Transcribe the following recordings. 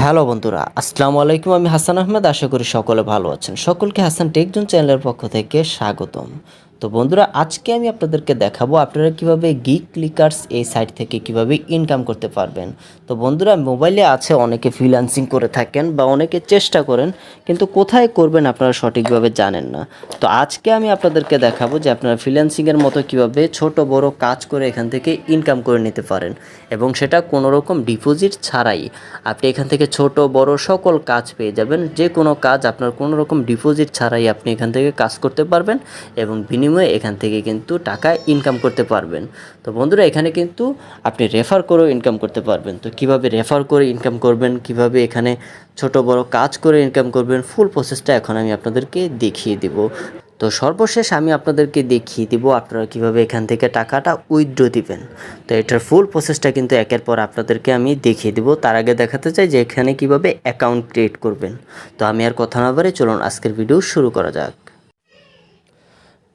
Hello বন্ধুরা, আসসালামু আলাইকুম। আমি হাসান আহমেদ। আশা করি সকলে ভালো আছেন। সকলকে হাসান টেক জোন চ্যানেলের পক্ষ থেকে স্বাগতম। তো বন্ধুরা, আজকে আমি আপনাদেরকে দেখাবো আপনারা কিভাবে গিগ ক্লিকার্স এই সাইট থেকে কিভাবে ইনকাম করতে পারবেন। তো বন্ধুরা, মোবাইলে আছে অনেকে ফ্রিল্যান্সিং করে থাকেন বা অনেকে চেষ্টা করেন, কিন্তু কোথায় করবেন আপনারা সঠিকভাবে জানেন না। তো আজকে আমি আপনাদেরকে দেখাবো যে আপনারা ফ্রিল্যান্সিংয়ের মতো কিভাবে ছোট বড় কাজ করে এখান থেকে ইনকাম করে নিতে পারেন, এবং সেটা কোনো রকম ডিপোজিট ছাড়াই। আপনি এখান থেকে ছোট বড় সকল কাজ পেয়ে যাবেন। যে কোনো কাজ আপনার কোনো রকম ডিপোজিট ছাড়াই আপনি এখান থেকে কাজ করতে পারবেন, এবং বিনিময়ে এখান থেকে কিন্তু টাকা ইনকাম করতে পারবেন। তো বন্ধুরা, এখানে কিন্তু আপনি রেফার করেও ইনকাম করতে পারবেন। তো কিভাবে রেফার করে ইনকাম করবেন, কিভাবে এখানে ছোট বড় কাজ করে ইনকাম করবেন, ফুল প্রসেসটা এখন আমি আপনাদেরকে দেখিয়ে দিব। তো সর্বশেষ আমি আপনাদেরকে দেখিয়ে দিব আপনারা কিভাবে এখান থেকে টাকাটা উইথড্র দিবেন। তো এটার ফুল প্রসেসটা কিন্তু একের পর আপনাদেরকে আমি দেখিয়ে দিব। তার আগে দেখাতে চাই যে এখানে কিভাবে অ্যাকাউন্ট ক্রিয়েট করবেন। তো আমি আর কথা না বাড়িয়ে চলুন আজকের ভিডিও শুরু করা যাক।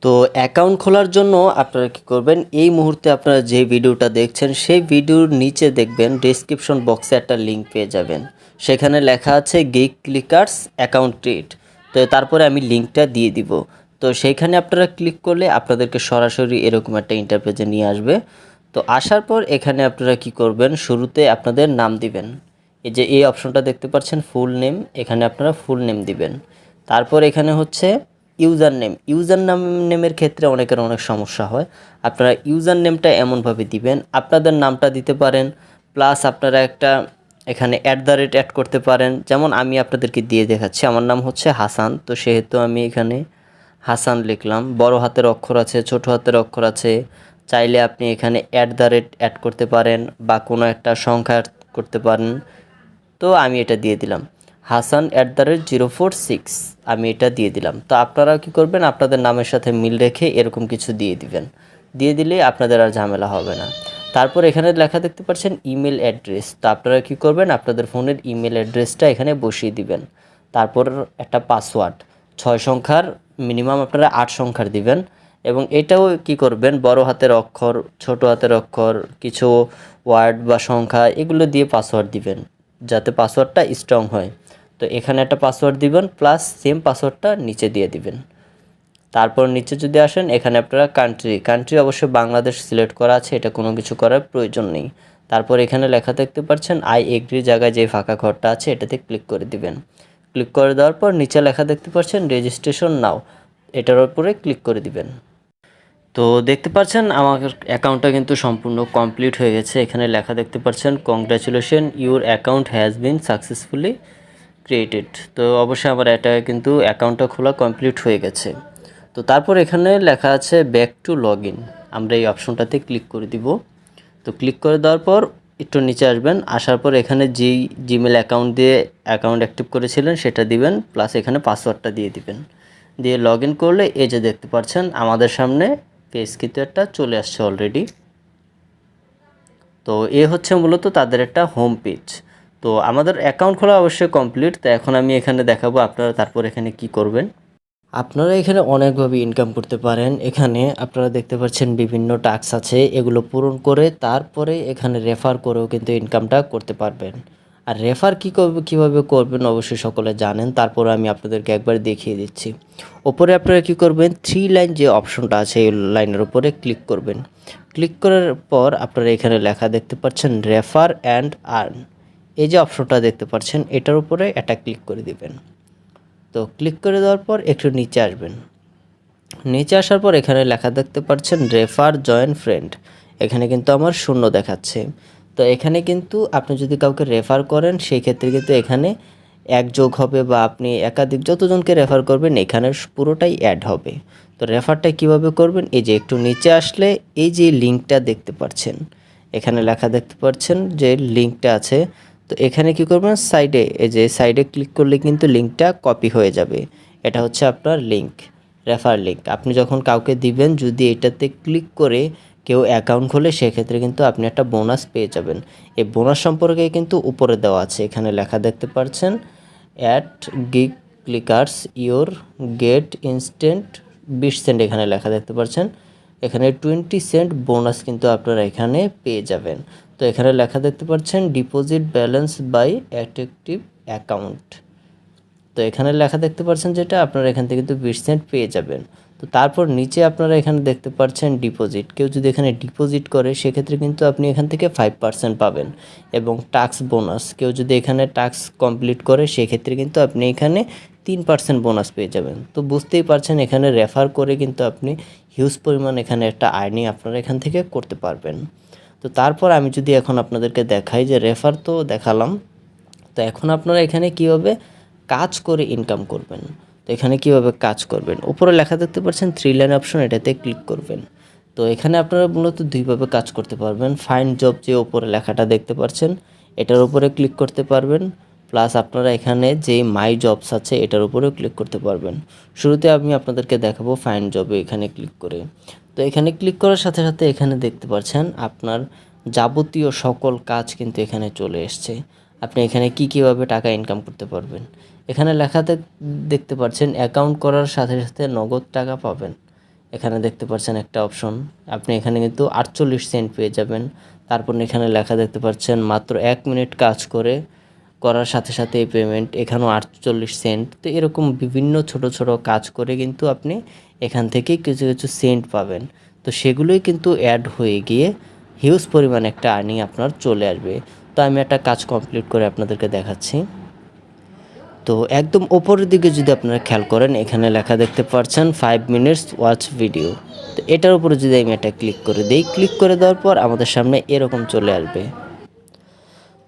তো অ্যাকাউন্ট খোলার জন্য আপনারা কী করবেন, এই মুহূর্তে আপনারা যে ভিডিওটা দেখছেন সেই ভিডিওর নিচে দেখবেন ডেসক্রিপশন বক্সে একটা লিঙ্ক পেয়ে যাবেন। সেখানে লেখা আছে গিগ ক্লিকার্স অ্যাকাউন্ট ক্রিয়েট। তো তারপরে আমি লিঙ্কটা দিয়ে দিব। তো সেইখানে আপনারা ক্লিক করলে আপনাদেরকে সরাসরি এরকম একটা ইন্টারপেজে নিয়ে আসবে। তো আসার পর এখানে আপনারা কি করবেন, শুরুতে আপনাদের নাম দিবেন। এই যে এই অপশনটা দেখতে পাচ্ছেন ফুল নেম, এখানে আপনারা ফুল নেম দিবেন। তারপর এখানে হচ্ছে ইউজার নেমের ক্ষেত্রে অনেকের অনেক সমস্যা হয়। আপনারা ইউজার নেমটা এমনভাবে দিবেন, আপনাদের নামটা দিতে পারেন, প্লাস আপনারা একটা এখানে @ অ্যাড করতে পারেন। যেমন আমি আপনাদেরকে দিয়ে দেখাচ্ছি, আমার নাম হচ্ছে হাসান। তো সেহেতু আমি এখানে হাসান লিখলাম। বড় হাতের অক্ষর আছে, ছোট হাতের অক্ষর আছে। চাইলে আপনি এখানে @ অ্যাড করতে পারেন বা কোনো একটা সংখ্যা অ্যাড করতে পারেন। তো আমি এটা দিয়ে দিলাম, হাসান @046, আমি এটা দিয়ে দিলাম। তো আপনারা কি করবেন, আপনাদের নামের সাথে মিল রেখে এরকম কিছু দিয়ে দিবেন। দিয়ে দিলে আপনাদের আর ঝামেলা হবে না। তারপর এখানে লেখা দেখতে পাচ্ছেন ইমেল অ্যাড্রেস। তো আপনারা কি করবেন, আপনাদের ফোনের ইমেল অ্যাড্রেসটা এখানে বসিয়ে দিবেন। তারপর একটা পাসওয়ার্ড 6 সংখ্যার, মিনিমাম আপনারা 8 সংখ্যার দিবেন। এবং এটাও কি করবেন, বড় হাতের অক্ষর, ছোট হাতের অক্ষর, কিছু ওয়ার্ড বা সংখ্যা এগুলো দিয়ে পাসওয়ার্ড দিবেন, যাতে পাসওয়ার্ডটা স্ট্রং হয়। তো এখানে একটা পাসওয়ার্ড দিবেন, প্লাস সেম পাসওয়ার্ডটা নিচে দিয়ে দিবেন। তারপর নিচে যদি আসেন, এখানে আপনারা কান্ট্রি অবশ্যই বাংলাদেশ সিলেক্ট করা আছে, এটা কোনো কিছু করার প্রয়োজন নেই। তারপর এখানে লেখা দেখতে পাচ্ছেন আই এগ্রি জায়গায় যে ফাঁকা ঘরটা আছে এটাতে ক্লিক করে দিবেন। ক্লিক করে দেওয়ার পর নিচে লেখা দেখতে পাচ্ছেন রেজিস্ট্রেশন নাও, এটার উপরে ক্লিক করে দিবেন। তো দেখতে পাচ্ছেন আমার অ্যাকাউন্টটা কিন্তু সম্পূর্ণ কমপ্লিট হয়ে গেছে। এখানে লেখা দেখতে পাচ্ছেন congratulation, your account has been successfully created. তো অবশ্যই আমার এটা কিন্তু অ্যাকাউন্টটা খোলা কমপ্লিট হয়ে গেছে। তো তারপর এখানে লেখা আছে ব্যাক টু লগ ইন, আমরা এই অপশনটাতে ক্লিক করে দিব। তো ক্লিক করে দেওয়ার পর একটু নিচে আসবেন, আসার পর এখানে যেই জিমেল অ্যাকাউন্ট দিয়ে অ্যাকাউন্ট অ্যাক্টিভ করেছিলেন সেটা দিবেন, প্লাস এখানে পাসওয়ার্ডটা দিয়ে দিবেন। দিয়ে লগ ইন করলে এই যে দেখতে পাচ্ছেন আমাদের সামনে পেজ কিন্তু একটা চলে আসছে অলরেডি। তো এ হচ্ছে মূলত তাদের একটা হোম পেজ। তো আমাদের অ্যাকাউন্ট খোলা অবশ্যই কমপ্লিট। তো এখন আমি এখানে দেখাবো আপনারা তারপর এখানে কি করবেন। আপনারা এখানে অনেকভাবে ইনকাম করতে পারেন। এখানে আপনারা দেখতে পাচ্ছেন বিভিন্ন টাস্ক আছে, এগুলো পূরণ করে তারপরে এখানে রেফার করেও কিন্তু ইনকামটা করতে পারবেন। আর রেফার কীভাবে করবেন অবশ্যই সকলে জানেন, তারপরে আমি আপনাদেরকে একবার দেখিয়ে দিচ্ছি। ওপরে আপনারা কি করবেন, 3 লাইন যে অপশনটা আছে এই লাইনের উপরে ক্লিক করবেন। ক্লিক করার পর আপনারা এখানে লেখা দেখতে পাচ্ছেন রেফার অ্যান্ড আর্ন, এই যে অপশনটা দেখতে পাচ্ছেন এটার উপরে একটা ক্লিক করে দিবেন। তো ক্লিক করে দেওয়ার পর একটু নিচে আসবেন। নিচে আসার পর এখানে লেখা দেখতে পাচ্ছেন রেফার জয়েন ফ্রেন্ড, এখানে কিন্তু আমার 0 দেখাচ্ছে। তো এখানে কিন্তু আপনি যদি কাউকে রেফার করেন সেই ক্ষেত্রে কিন্তু এখানে 1 যোগ হবে, বা আপনি একাধিক যতজনকে রেফার করবেন এখানে পুরোটাই অ্যাড হবে। তো রেফারটা কিভাবে করবেন, এই যে একটু নিচে আসলে এই যে লিঙ্কটা দেখতে পাচ্ছেন, এখানে লেখা দেখতে পাচ্ছেন যে লিঙ্কটা আছে। তো এখানে কি করবেন, সাইডে এই যে সাইডে ক্লিক করলে কিন্তু লিঙ্কটা কপি হয়ে যাবে। এটা হচ্ছে আপনার লিঙ্ক, রেফার লিঙ্ক। আপনি যখন কাউকে দিবেন, যদি এটাতে ক্লিক করে কেউ অ্যাকাউন্ট খোলে সেক্ষেত্রে কিন্তু আপনি একটা বোনাস পেয়ে যাবেন। এই বোনাস সম্পর্কে কিন্তু উপরে দেওয়া আছে, এখানে লেখা দেখতে পাচ্ছেন at gig clickers your get instant 20 cent, এখানে লেখা দেখতে পাচ্ছেন এখানে 20 সেন্ট বোনাস কিন্তু আপনারা এখানে পেয়ে যাবেন। তো এখানে লেখা দেখতে পাচ্ছেন deposit balance by active account. তো এখানে লেখা দেখতে পাচ্ছেন যেটা আপনারা এখান থেকে কিন্তু 20 সেন্ট পেয়ে যাবেন। তো তারপর নিচে আপনারা এখানে দেখতে পাচ্ছেন ডিপোজিট, কেউ যদি এখানে ডিপোজিট করে সেক্ষেত্রে কিন্তু আপনি এখান থেকে 5% পাবেন। এবং টাস্ক বোনাস, কেউ যদি এখানে টাস্ক কমপ্লিট করে সেক্ষেত্রে কিন্তু আপনি এখানে 3% বোনাস পেয়ে যাবেন। তো বুঝতেই পারছেন এখানে রেফার করে কিন্তু আপনি হিউজ পরিমাণ এখানে একটা আর্নিং আপনারা এখান থেকে করতে পারবেন। তো তারপর আমি যদি এখন আপনাদেরকে দেখাই যে রেফার তো দেখালাম, তো এখন আপনারা এখানে কীভাবে কাজ করে ইনকাম করবেন। তো এখানে কিভাবে কাজ করবেন, উপরে লেখা দেখতে পাচ্ছেন 3 লাইন অপশন, এটাতে ক্লিক করবেন। তো এখানে আপনারা মূলত দুইভাবে কাজ করতে পারবেন। ফাইন্ড জব যে উপরে লেখাটা দেখতে পাচ্ছেন এটার উপরে ক্লিক করতে পারবেন, প্লাস আপনারা এখানে যে মাই জবস আছে এটার উপরেও ক্লিক করতে পারবেন। শুরুতে আমি আপনাদেরকে দেখাবো ফাইন্ড জবে এখানে ক্লিক করে। তো এখানে ক্লিক করার সাথে সাথে এখানে দেখতে পাচ্ছেন আপনার যাবতীয় সকল কাজ কিন্তু এখানে চলে এসছে। আপনি এখানে কীভাবে টাকা ইনকাম করতে পারবেন। এখানে লেখাতে দেখতে পাচ্ছেন অ্যাকাউন্ট করার সাথে সাথে নগদ টাকা পাবেন। এখানে দেখতে পাচ্ছেন একটা অপশন, আপনি এখানে কিন্তু 48 সেন্ট পেয়ে যাবেন। তারপর এখানে লেখা দেখতে পাচ্ছেন মাত্র 1 মিনিট কাজ করার সাথে সাথে এই পেমেন্ট, এখানেও 48 সেন্ট। তো এরকম বিভিন্ন ছোট ছোট কাজ করে কিন্তু আপনি এখান থেকে কিছু কিছু সেন্ট পাবেন। তো সেগুলোই কিন্তু অ্যাড হয়ে গিয়ে হিউজ পরিমাণ একটা আর্নিং আপনার চলে আসবে। তো আমি একটা কাজ কমপ্লিট করে আপনাদেরকে দেখাচ্ছি। তো একদম ওপরের দিকে যদি আপনারা খেয়াল করেন এখানে লেখা দেখতে পাচ্ছেন 5 মিনিটস ওয়াচ ভিডিও। তো এটার উপরে যদি আমি এটা ক্লিক করে দিই, ক্লিক করে দেওয়ার পর আমাদের সামনে এরকম চলে আসবে।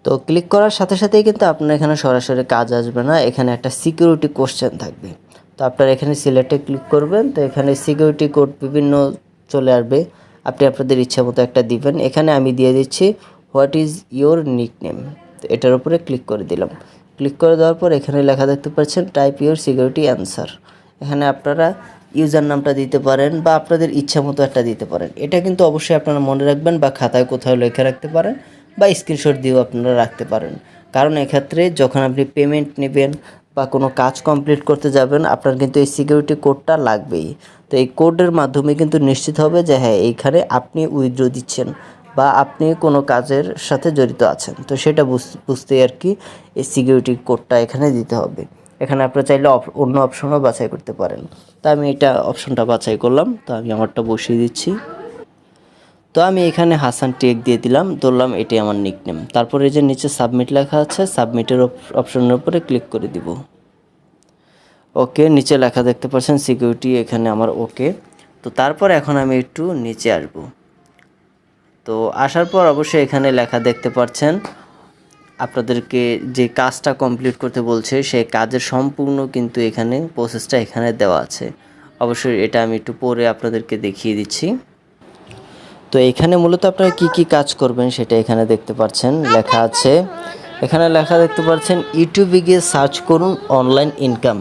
তো ক্লিক করার সাথে সাথেই কিন্তু আপনার এখানে সরাসরি কাজ আসবে না, এখানে একটা সিকিউরিটি কোশ্চেন থাকবে। তো আপনারা এখানে সিলেক্টে ক্লিক করবেন, তো এখানে সিকিউরিটি কোড বিভিন্ন চলে আসবে, আপনি আপনাদের ইচ্ছা মতো একটা দিবেন। এখানে আমি দিয়ে দিচ্ছি হোয়াট ইজ ইয়োর নিকনেম। তো এটার উপরে ক্লিক করে দিলাম। ক্লিক করে দেওয়ার পর এখানে লেখা দেখতে পাচ্ছেন টাইপ ইয়োর সিকিউরিটি অ্যান্সার। এখানে আপনারা ইউজার নামটা দিতে পারেন বা আপনাদের ইচ্ছা মতো একটা দিতে পারেন। এটা কিন্তু অবশ্যই আপনারা মনে রাখবেন বা খাতায় কোথাও লিখে রাখতে পারেন বা স্ক্রিনশট দিয়েও আপনারা রাখতে পারেন। কারণ এক্ষেত্রে যখন আপনি পেমেন্ট নেবেন বা কোনো কাজ কমপ্লিট করতে যাবেন আপনার কিন্তু এই সিকিউরিটি কোডটা লাগবেই। তো এই কোডের মাধ্যমে কিন্তু নিশ্চিত হবে যে হ্যাঁ এইখানে আপনি উইথড্র দিচ্ছেন বা আপনি কোনো কাজের সাথে জড়িত আছেন। তো সেটা বুঝতেই আর কি এই সিকিউরিটি কোডটা এখানে দিতে হবে। এখানে আপনারা চাইলে অন্য অপশনও বাছাই করতে পারেন। তো আমি এটা অপশনটা বাছাই করলাম, তো আমি আমারটা বসিয়ে দিচ্ছি। তো আমি এখানে হাসান টেক দিয়ে দিলাম, ধরলাম এটাই আমার নিকনেম। তারপরে এই যে নিচে সাবমিট লেখা আছে, সাবমিটের অপশনের উপরে ক্লিক করে দিব। ওকে, নিচে লেখা দেখতে পাচ্ছেন সিকিউরিটি, এখানে আমার ওকে। তো তারপর এখন আমি একটু নিচে আসব। তো আসার পর অবশ্যই এখানে লেখা দেখতে পাচ্ছেন আপনাদেরকে যে কাজটা কমপ্লিট করতে বলছে সেই কাজের সম্পূর্ণ কিন্তু এখানে প্রসেসটা এখানে দেওয়া আছে। অবশ্যই এটা আমি একটু পরে আপনাদেরকে দেখিয়ে দিচ্ছি। তো এখানে মূলত আপনারা কি কাজ করবেন সেটা এখানে দেখতে পাচ্ছেন লেখা আছে। এখানে লেখা দেখতে পাচ্ছেন ইউটিউবে গিয়ে সার্চ করুন অনলাইন ইনকাম,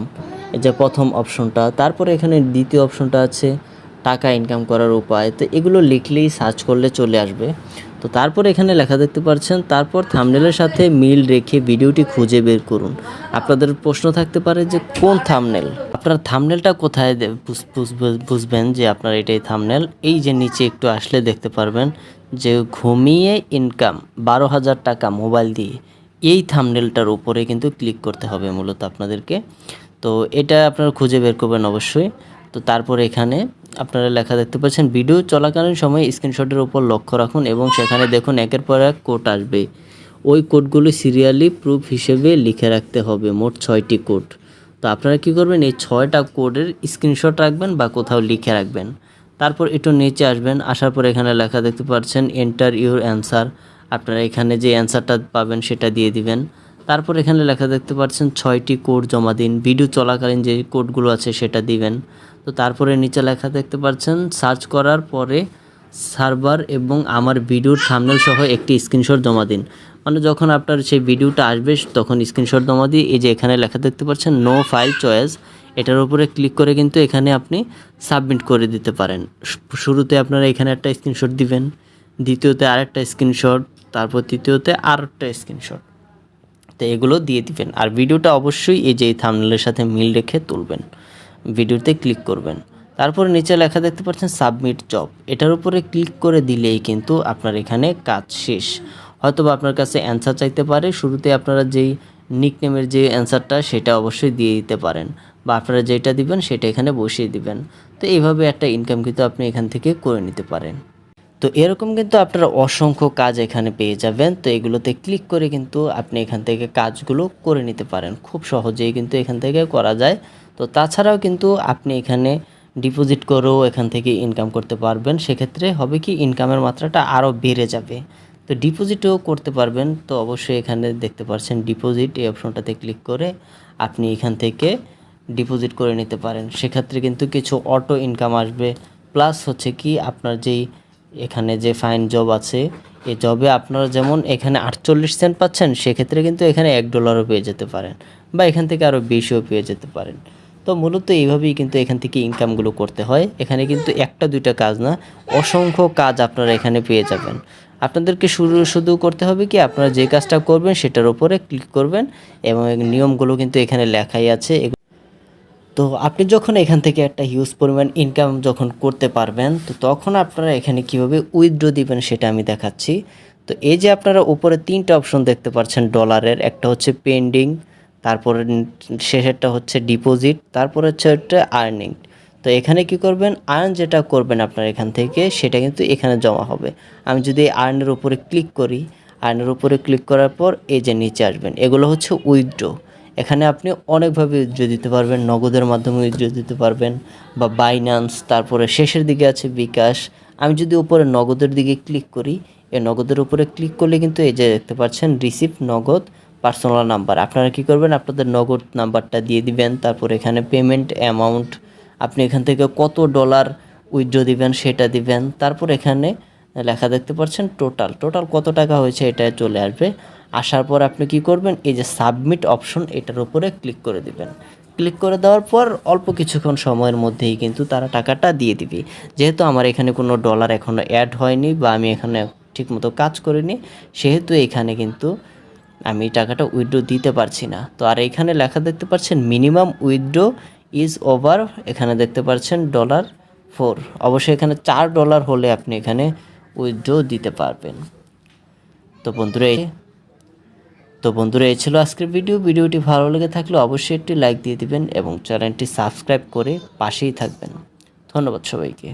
এই যে প্রথম অপশনটা। তারপরে এখানে দ্বিতীয় অপশনটা আছে টাকা ইনকাম করার উপায়। তো এগুলো লিখলেই সার্চ করলে চলে আসবে। তো তারপর এখানে লেখা দেখতে পাচ্ছেন তারপর থাম্বনেলের সাথে মিল রেখে ভিডিওটি খুঁজে বের করুন। আপনাদের প্রশ্ন থাকতে পারে যে কোন থাম্বনেল, আপনার থাম্বনেলটা কোথায় বুঝবেন যে আপনার এটাই থাম্বনেল। এই যে নিচে একটু আসলে দেখতে পারবেন যে ঘুমিয়ে ইনকাম 12,000 টাকা মোবাইল দিয়ে, এই থাম্বনেলটার উপরে কিন্তু ক্লিক করতে হবে মূলত আপনাদেরকে। তো এটা আপনারা খুঁজে বের করবেন অবশ্যই। তো তারপর এখানে আপনারা লেখা দেখতে পাচ্ছেন ভিডিও চলাকালীন সময় স্ক্রিনশটের উপর লক্ষ্য রাখুন এবং সেখানে দেখুন একের পর এক কোড আসবে। ওই কোডগুলো সিরিয়ালি প্রুফ হিসেবে লিখে রাখতে হবে, মোট 6টি কোড। তো আপনারা কি করবেন, এই 6টা কোডের স্ক্রিনশট রাখবেন বা কোথাও লিখে রাখবেন। তারপর একটু নিচে আসবেন, আসার পর এখানে লেখা দেখতে পাচ্ছেন এন্টার ইউর অ্যান্সার। আপনারা এখানে যে অ্যান্সারটা পাবেন সেটা দিয়ে দিবেন। তারপর এখানে লেখা দেখতে পাচ্ছেন 6টি কোড জমা দিন, ভিডিও চলাকালীন যে কোডগুলো আছে সেটা দিবেন। তো তারপরে নিচে লেখা দেখতে পাচ্ছেন সার্চ করার পরে সার্ভার এবং আমার ভিডিওর থাম্বনেল সহ একটি স্ক্রিনশট জমা দিন। মানে যখন আপনার সেই ভিডিওটা আসবে তখন স্ক্রিনশট জমা দিয়ে এই যে এখানে লেখা দেখতে পাচ্ছেন নো ফাইল চয়েস, এটার উপরে ক্লিক করে কিন্তু এখানে আপনি সাবমিট করে দিতে পারেন। শুরুতে আপনারা এখানে একটা স্ক্রিনশট দিবেন, দ্বিতীয়তে আরেকটা স্ক্রিনশট, তারপর তৃতীয়তে আরেকটা স্ক্রিনশট। তো এগুলো দিয়ে দিবেন। আর ভিডিওটা অবশ্যই এই যে থাম্বনেলের সাথে মিল রেখে তুলবেন, ভিডিওতে ক্লিক করবেন। তারপরে নিচে লেখা দেখতে পাচ্ছেন সাবমিট জব, এটার উপরে ক্লিক করে দিলেই কিন্তু আপনার এখানে কাজ শেষ। হয়তোবা আপনার কাছে অ্যান্সার চাইতে পারে, শুরুতে আপনারা যেই নিকনেমের যে অ্যান্সারটা সেটা অবশ্যই দিয়ে দিতে পারেন, বা আপনারা যেটা দিবেন সেটা এখানে বসিয়ে দিবেন। তো এইভাবে একটা ইনকাম কিন্তু আপনি এখান থেকে করে নিতে পারেন। তো এরকম কিন্তু আপনারা অসংখ্য কাজ এখানে পেয়ে যাবেন। তো এগুলোতে ক্লিক করে কিন্তু আপনি এখান থেকে কাজগুলো করে নিতে পারেন, খুব সহজেই কিন্তু এখান থেকে করা যায়। তো তাছাড়াও কিন্তু আপনি এখানে ডিপোজিট করেও এখান থেকে ইনকাম করতে পারবেন। সেক্ষেত্রে হবে কি, ইনকামের মাত্রাটা আরও বেড়ে যাবে। তো ডিপোজিটও করতে পারবেন। তো অবশ্যই এখানে দেখতে পাচ্ছেন ডিপোজিট, এই অপশনটাতে ক্লিক করে আপনি এখান থেকে ডিপোজিট করে নিতে পারেন। সেক্ষেত্রে কিন্তু কিছু অটো ইনকাম আসবে, প্লাস হচ্ছে কি আপনার যেই এখানে যে ফাইন জব আছে, এই জবে আপনারা যেমন এখানে 48 সেন্ট পাচ্ছেন, সেক্ষেত্রে কিন্তু এখানে $1 পেয়ে যেতে পারেন, বা এখান থেকে আরও বেশিও পেয়ে যেতে পারেন। তো মূলত এইভাবেই কিন্তু এখান থেকে ইনকামগুলো করতে হয়। এখানে কিন্তু একটা দুইটা কাজ না, অসংখ্য কাজ আপনারা এখানে পেয়ে যাবেন। আপনাদেরকে শুধু করতে হবে কি, আপনারা যে কাজটা করবেন সেটার উপরে ক্লিক করবেন, এবং নিয়মগুলো কিন্তু এখানে লেখাই আছে। তো আপনি যখন এখান থেকে একটা হিউজ পরিমাণ ইনকাম যখন করতে পারবেন, তো তখন আপনারা এখানে কিভাবে উইথড্র দিবেন সেটা আমি দেখাচ্ছি। তো এই যে আপনারা উপরে 3টা অপশন দেখতে পাচ্ছেন ডলারের, একটা হচ্ছে পেন্ডিং, তারপরে শেষেরটা হচ্ছে ডিপোজিট, তারপরে হচ্ছে আর্নিং। তো এখানে কি করবেন, আর্ন যেটা করবেন আপনার এখান থেকে সেটা কিন্তু এখানে জমা হবে। আমি যদি আর্নের উপরে ক্লিক করি, আর্নের উপরে ক্লিক করার পর এই যে নিচে আসবেন, এগুলো হচ্ছে উইথড্র। এখানে আপনি অনেকভাবে উইথড্র দিতে পারবেন, নগদের মাধ্যমে উইথড্র দিতে পারবেন, বা বাইন্যান্স, তারপরে শেষের দিকে আছে বিকাশ। আমি যদি উপরে নগদের দিকে ক্লিক করি, এই নগদের উপরে ক্লিক করলে কিন্তু এই যে দেখতে পাচ্ছেন রিসিভ নগদ পার্সোনাল নাম্বার, আপনারা কি করবেন, আপনাদের নগদ নাম্বারটা দিয়ে দিবেন। তারপর এখানে পেমেন্ট অ্যামাউন্ট, আপনি এখান থেকে কত ডলার উইথড্র দিবেন সেটা দিবেন। তারপর এখানে লেখা দেখতে পাচ্ছেন টোটাল কত টাকা হয়েছে এটা চলে আসবে। আসার পর আপনি কি করবেন, এই যে সাবমিট অপশন, এটার উপরে ক্লিক করে দিবেন। ক্লিক করে দেওয়ার পর অল্প কিছুক্ষণ সময়ের মধ্যেই কিন্তু তারা টাকাটা দিয়ে দিবে। যেহেতু আমার এখানে কোনো ডলার এখনও অ্যাড হয়নি, বা আমি এখানে ঠিকমতো কাজ করিনি, সেহেতু এখানে কিন্তু আমি টাকাটা উইথড্র দিতে পারছি না। তো আর এখানে লেখা দেখতে পাচ্ছেন মিনিমাম উইথড্র ইজ ওভার, এখানে দেখতে পাচ্ছেন $4। অবশ্যই এখানে $4 হলে আপনি এখানে উইথড্র দিতে পারবেন। তো বন্ধুরা এই ছিল আজকের ভিডিওটি ভালো লেগে থাকলে অবশ্যই একটি লাইক দিয়ে দিবেন, এবং চ্যানেলটি সাবস্ক্রাইব করে পাশেই থাকবেন। ধন্যবাদ সবাইকে।